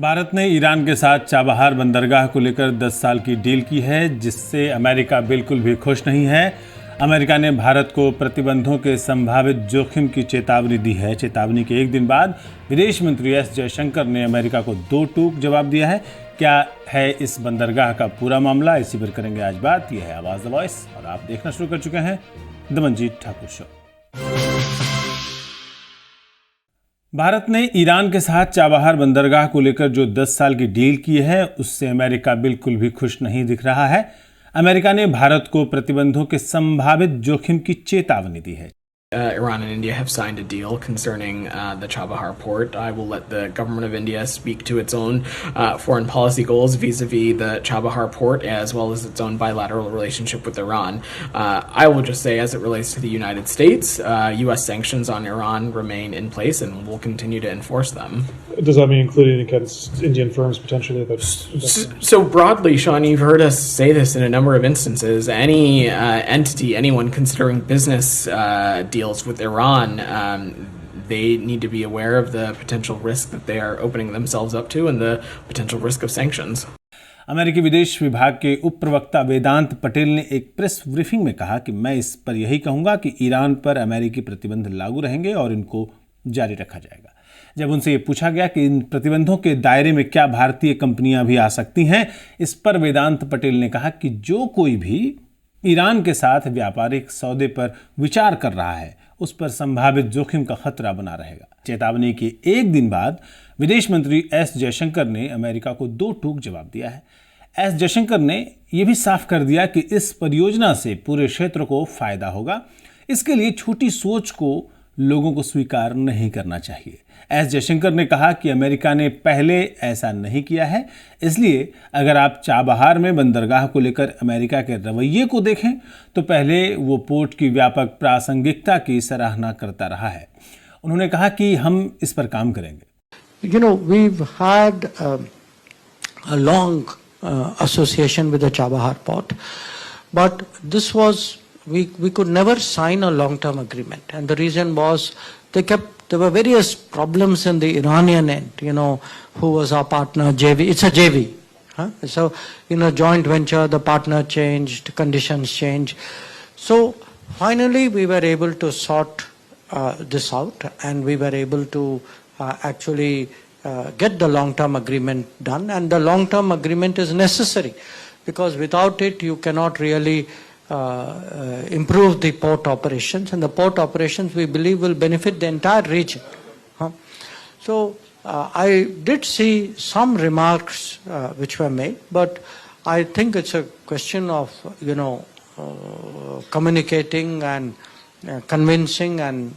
भारत ने ईरान के साथ चाबहार बंदरगाह को लेकर 10 साल की डील की है, जिससे अमेरिका बिल्कुल भी खुश नहीं है। अमेरिका ने भारत को प्रतिबंधों के संभावित जोखिम की चेतावनी दी है। चेतावनी के एक दिन बाद विदेश मंत्री एस जयशंकर ने अमेरिका को दो टूक जवाब दिया है। क्या है इस बंदरगाह का पूरा मामला, इसी पर करेंगे आज बात। यह है आवाज द वॉइस और आप देखना शुरू कर चुके हैं द मनजीत ठाकुर शो। भारत ने ईरान के साथ चाबहार बंदरगाह को लेकर जो 10 साल की डील की है, उससे अमेरिका बिल्कुल भी खुश नहीं दिख रहा है। अमेरिका ने भारत को प्रतिबंधों के संभावित जोखिम की चेतावनी दी है। Iran and India have signed a deal concerning the Chabahar port. I will let the government of India speak to its own foreign policy goals vis-a-vis the Chabahar port, as well as its own bilateral relationship with Iran. I will just say, as it relates to the United States, U.S. sanctions on Iran remain in place, and we'll continue to enforce them. Does that mean including against Indian firms potentially? So broadly, Sean, you've heard us say this in a number of instances. Any entity, anyone considering business deals with Iran, they need to be aware of the potential risk that they are opening themselves up to and the potential risk of sanctions. अमेरिकी विदेश विभाग के उप प्रवक्ता वेदांत पटेल ने एक press briefing में कहा कि मैं इस पर यही कहूंगा कि ईरान पर अमेरिकी प्रतिबंध लागू रहेंगे और इनको जारी रखा जाएगा। जब उनसे ये पूछा गया कि इन प्रतिबंधों के दायरे में क्या भारतीय कंपनियां भी आ सकती हैं, इस पर वेदांत पटेल ने कहा कि जो कोई भी ईरान के साथ व्यापारिक सौदे पर विचार कर रहा है, उस पर संभावित जोखिम का खतरा बना रहेगा। चेतावनी के एक दिन बाद विदेश मंत्री एस जयशंकर ने अमेरिका को दो टूक जवाब दिया है। एस जयशंकर ने यह भी साफ कर दिया कि इस परियोजना से पूरे क्षेत्र को फायदा होगा। इसके लिए छोटी सोच को लोगों को स्वीकार नहीं करना चाहिए। एस जयशंकर ने कहा कि अमेरिका ने पहले ऐसा नहीं किया है, इसलिए अगर आप चाबहार में बंदरगाह को लेकर अमेरिका के रवैये को देखें तो पहले वो पोर्ट की व्यापक प्रासंगिकता की सराहना करता रहा है। उन्होंने कहा कि हम इस पर काम करेंगे। You know, we've had a long association with the Chabahar port, but this was we could never sign a long-term agreement, and the reason was there were various problems in the Iranian end. You know, who was our partner? JV. It's a JV. So, joint venture, the partner changed, conditions changed. So, finally, we were able to sort this out, and we were able to actually get the long-term agreement done. And the long-term agreement is necessary because without it, you cannot really improve the port operations, and the port operations we believe will benefit the entire region. So I did see some remarks which were made, but I think it's a question of communicating and convincing and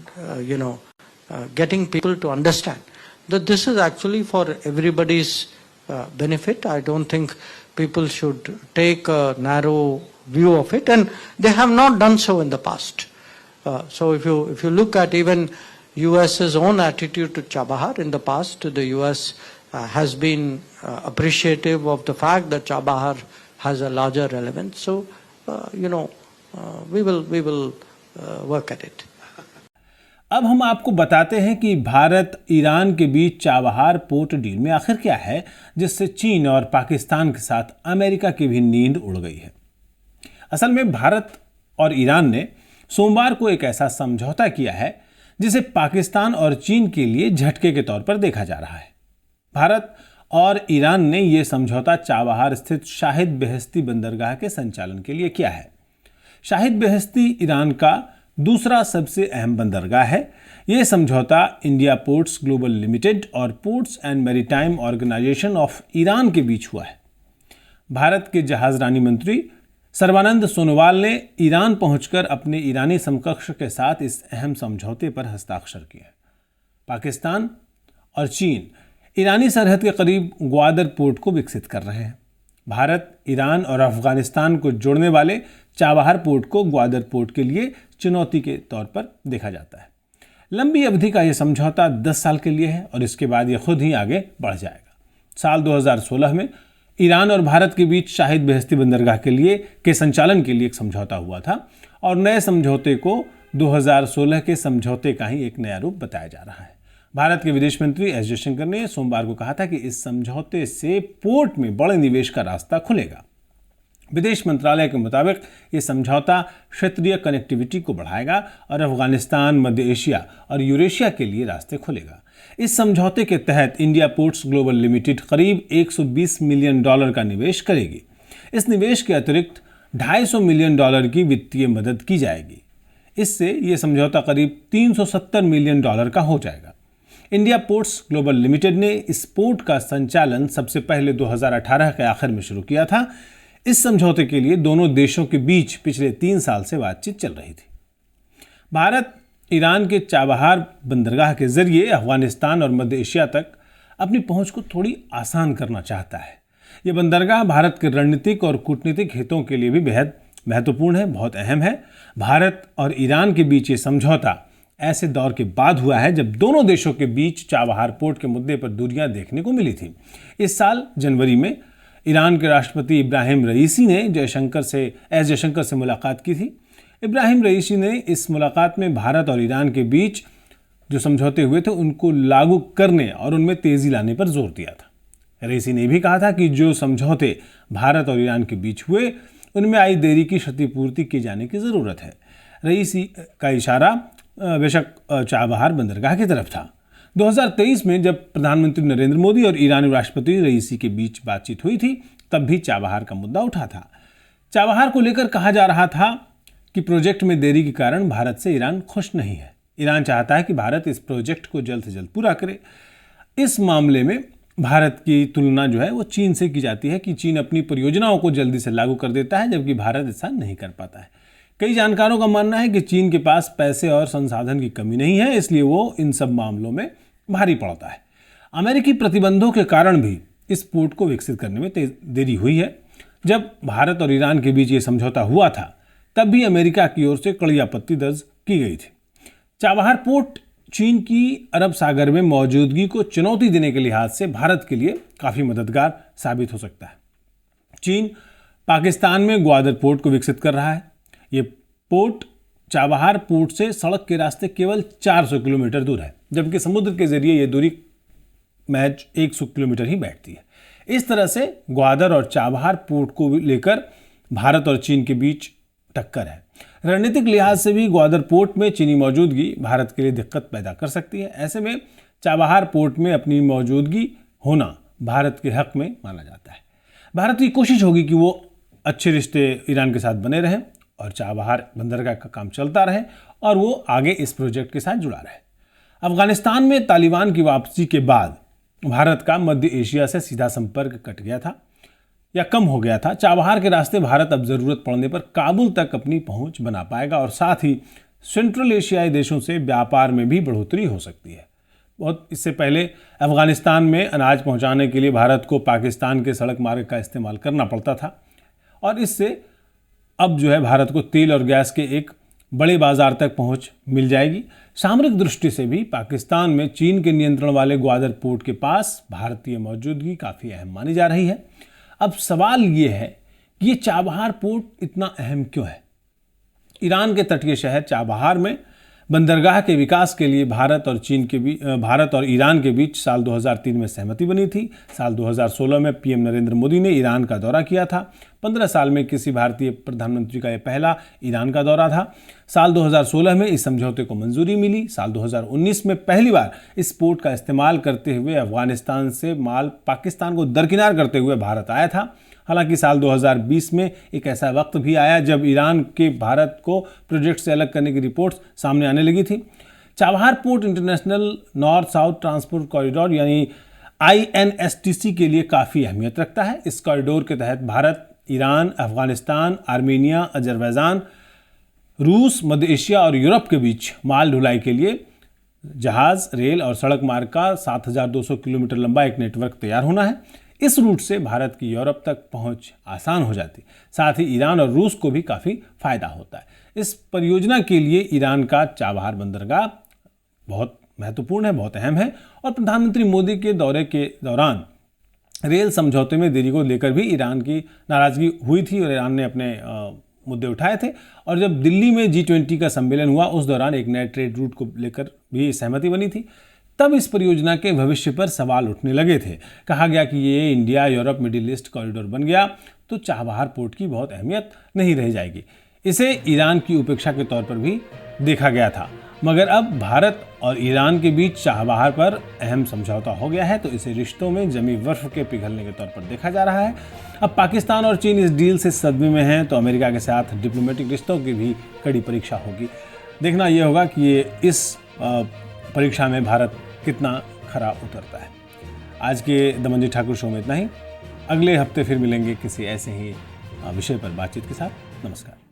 getting people to understand that this is actually for everybody's benefit. I don't think people should take a narrow view of it, and they have not done so in the past. So if you look at even US's own attitude to Chabahar in the past, the US has been appreciative of the fact that Chabahar has a larger relevance. So we will work at it. अब हम आपको बताते हैं कि Bharat Iran के बीच Chabahar port deal में आखिर क्या है, जिससे चीन और पाकिस्तान के साथ अमेरिका की भी नींद उड़ गई है। असल में भारत और ईरान ने सोमवार को एक ऐसा समझौता किया है जिसे पाकिस्तान और चीन के लिए झटके के तौर पर देखा जा रहा है। भारत और ईरान ने यह समझौता चाबहार स्थित शाहिद बेहेश्ती बंदरगाह के संचालन के लिए किया है। शाहिद बेहेश्ती ईरान का दूसरा सबसे अहम बंदरगाह है। यह समझौता इंडिया पोर्ट्स ग्लोबल लिमिटेड और ports and maritime organisation of Iran के बीच हुआ है। भारत के जहाजरानी मंत्री सर्बानंद सोनोवाल ने ईरान पहुंचकर अपने ईरानी समकक्ष के साथ इस अहम समझौते पर हस्ताक्षर किए। पाकिस्तान और चीन ईरानी सरहद के करीब ग्वादर पोर्ट को विकसित कर रहे हैं। भारत, ईरान और अफगानिस्तान को जोड़ने वाले चाबहार पोर्ट को ग्वादर पोर्ट के लिए चुनौती के तौर पर देखा जाता है। लंबी अवधि का यह समझौता 10 साल के लिए है और इसके बाद यह खुद ही आगे बढ़ जाएगा। साल 2016 में ईरान और भारत के बीच शाहिद बेहेश्ती बंदरगाह के संचालन के लिए एक समझौता हुआ था और नए समझौते को 2016 के समझौते का ही एक नया रूप बताया जा रहा है। भारत के विदेश मंत्री एस जयशंकर ने सोमवार को कहा था कि इस समझौते से पोर्ट में बड़े निवेश का रास्ता खुलेगा। विदेश मंत्रालय के मुताबिक ये समझौता क्षेत्रीय कनेक्टिविटी को बढ़ाएगा और अफगानिस्तान, मध्य एशिया और यूरेशिया के लिए रास्ते खोलेगा। इस समझौते के तहत इंडिया पोर्ट्स ग्लोबल लिमिटेड करीब $120 मिलियन का निवेश करेगी। इस निवेश के अतिरिक्त $250 मिलियन की वित्तीय मदद की जाएगी। इससे ये समझौता करीब $370 मिलियन का हो जाएगा। इंडिया पोर्ट्स ग्लोबल लिमिटेड ने इस पोर्ट का संचालन सबसे पहले 2018 के आखिर में शुरू किया था। इस समझौते के लिए दोनों देशों के बीच पिछले 3 साल से बातचीत चल रही थी। भारत ईरान के चाबहार बंदरगाह के जरिए अफगानिस्तान और मध्य एशिया तक अपनी पहुंच को थोड़ी आसान करना चाहता है। यह बंदरगाह भारत के रणनीतिक और कूटनीतिक हितों के लिए भी बेहद महत्वपूर्ण है, बहुत अहम है। भारत और ईरान के बीच ये समझौता ऐसे दौर के बाद हुआ है जब दोनों देशों के बीच चाबहार पोर्ट के मुद्दे पर दूरियां देखने को मिली थी। इस साल जनवरी में ईरान के राष्ट्रपति इब्राहिम रईसी ने एस जयशंकर से मुलाकात की थी। इब्राहिम रईसी ने इस मुलाकात में भारत और ईरान के बीच जो समझौते हुए थे उनको लागू करने और उनमें तेजी लाने पर जोर दिया था। रईसी ने भी कहा था कि जो समझौते भारत और ईरान के बीच हुए उनमें आई देरी की क्षतिपूर्ति किए जाने की ज़रूरत है। रईसी का इशारा बेशक चाबहार बंदरगाह की तरफ था। 2023 में जब प्रधानमंत्री नरेंद्र मोदी और ईरानी राष्ट्रपति रईसी के बीच बातचीत हुई थी तब भी चाबहार का मुद्दा उठा था। चाबहार को लेकर कहा जा रहा था कि प्रोजेक्ट में देरी के कारण भारत से ईरान खुश नहीं है। ईरान चाहता है कि भारत इस प्रोजेक्ट को जल्द से जल्द पूरा करे। इस मामले में भारत की तुलना जो है वो चीन से की जाती है कि चीन अपनी परियोजनाओं को जल्दी से लागू कर देता है जबकि भारत ऐसा नहीं कर पाता है। कई जानकारों का मानना है कि चीन के पास पैसे और संसाधन की कमी नहीं है, इसलिए वो इन सब मामलों में भारी पड़ता है। अमेरिकी प्रतिबंधों के कारण भी इस पोर्ट को विकसित करने में देरी हुई है। जब भारत और ईरान के बीच ये समझौता हुआ था तब भी अमेरिका की ओर से कड़ी आपत्ति दर्ज की गई थी। चाबहार पोर्ट चीन की अरब सागर में मौजूदगी को चुनौती देने के लिहाज से भारत के लिए काफ़ी मददगार साबित हो सकता है। चीन पाकिस्तान में ग्वादर पोर्ट को विकसित कर रहा है। ये पोर्ट चाबहार पोर्ट से सड़क के रास्ते केवल 400 किलोमीटर दूर है, जबकि समुद्र के जरिए ये दूरी महज 100 किलोमीटर ही बैठती है। इस तरह से ग्वादर और चाबहार पोर्ट को लेकर भारत और चीन के बीच टक्कर है। रणनीतिक लिहाज से भी ग्वादर पोर्ट में चीनी मौजूदगी भारत के लिए दिक्कत पैदा कर सकती है। ऐसे में चाबहार पोर्ट में अपनी मौजूदगी होना भारत के हक में माना जाता है। भारत की कोशिश होगी कि वो अच्छे रिश्ते ईरान के साथ बने रहें और चाबहार बंदरगाह का काम चलता रहे और वो आगे इस प्रोजेक्ट के साथ जुड़ा रहे। अफगानिस्तान में तालिबान की वापसी के बाद भारत का मध्य एशिया से सीधा संपर्क कट गया था या कम हो गया था। चाबहार के रास्ते भारत अब जरूरत पड़ने पर काबुल तक अपनी पहुंच बना पाएगा और साथ ही सेंट्रल एशियाई देशों से व्यापार में भी बढ़ोतरी हो सकती है। बहुत इससे पहले अफगानिस्तान में अनाज पहुंचाने के लिए भारत को पाकिस्तान के सड़क मार्ग का इस्तेमाल करना पड़ता था और इससे अब जो है भारत को तेल और गैस के एक बड़े बाजार तक पहुंच मिल जाएगी। सामरिक दृष्टि से भी पाकिस्तान में चीन के नियंत्रण वाले ग्वादर पोर्ट के पास भारतीय मौजूदगी काफ़ी अहम मानी जा रही है। अब सवाल ये है कि ये चाबहार पोर्ट इतना अहम क्यों है? ईरान के तटीय शहर चाबहार में बंदरगाह के विकास के लिए भारत और ईरान के बीच साल 2003 में सहमति बनी थी। साल 2016 में पीएम नरेंद्र मोदी ने ईरान का दौरा किया था। 15 साल में किसी भारतीय प्रधानमंत्री का यह पहला ईरान का दौरा था। साल 2016 में इस समझौते को मंजूरी मिली। साल 2019 में पहली बार इस पोर्ट का इस्तेमाल करते हुए अफगानिस्तान से माल पाकिस्तान को दरकिनार करते हुए भारत आया था। हालांकि साल 2020 में एक ऐसा वक्त भी आया जब ईरान के भारत को प्रोजेक्ट से अलग करने की रिपोर्ट्स सामने आने लगी थी। Chabahar port international north south transport corridor यानी INSTC के लिए काफ़ी अहमियत रखता है। इस कॉरिडोर के तहत Bharat, Iran, Afghanistan, Armenia, Azerbaijan, रूस, मध्य एशिया और यूरोप के बीच माल ढुलाई के लिए जहाज, रेल और सड़क मार्ग का 7200 किलोमीटर लंबा एक नेटवर्क तैयार होना है। इस रूट से भारत की यूरोप तक पहुंच आसान हो जाती, साथ ही ईरान और रूस को भी काफ़ी फायदा होता है। इस परियोजना के लिए ईरान का चाबहार बंदरगाह बहुत महत्वपूर्ण है, बहुत अहम है और प्रधानमंत्री मोदी के दौरे के दौरान रेल समझौते में देरी को लेकर भी ईरान की नाराजगी हुई थी और ईरान ने अपने मुद्दे उठाए थे। और जब दिल्ली में G20 का सम्मेलन हुआ उस दौरान एक नए ट्रेड रूट को लेकर भी सहमति बनी थी। तब इस परियोजना के भविष्य पर सवाल उठने लगे थे। कहा गया कि ये India Europe middle east corridor बन गया तो चाबहार पोर्ट की बहुत अहमियत नहीं रह जाएगी। इसे ईरान की उपेक्षा के तौर पर भी देखा गया था, मगर अब भारत और ईरान के बीच चाबहार पर अहम समझौता हो गया है तो इसे रिश्तों में जमी बर्फ के पिघलने के तौर पर देखा जा रहा है। अब पाकिस्तान और चीन इस डील से सदमे में हैं तो अमेरिका के साथ डिप्लोमेटिक रिश्तों की भी कड़ी परीक्षा होगी। देखना यह होगा कि ये इस परीक्षा में भारत कितना खरा उतरता है। आज के दमन जी ठाकुर शो में इतना ही। अगले हफ्ते फिर मिलेंगे किसी ऐसे ही विषय पर बातचीत के साथ। नमस्कार।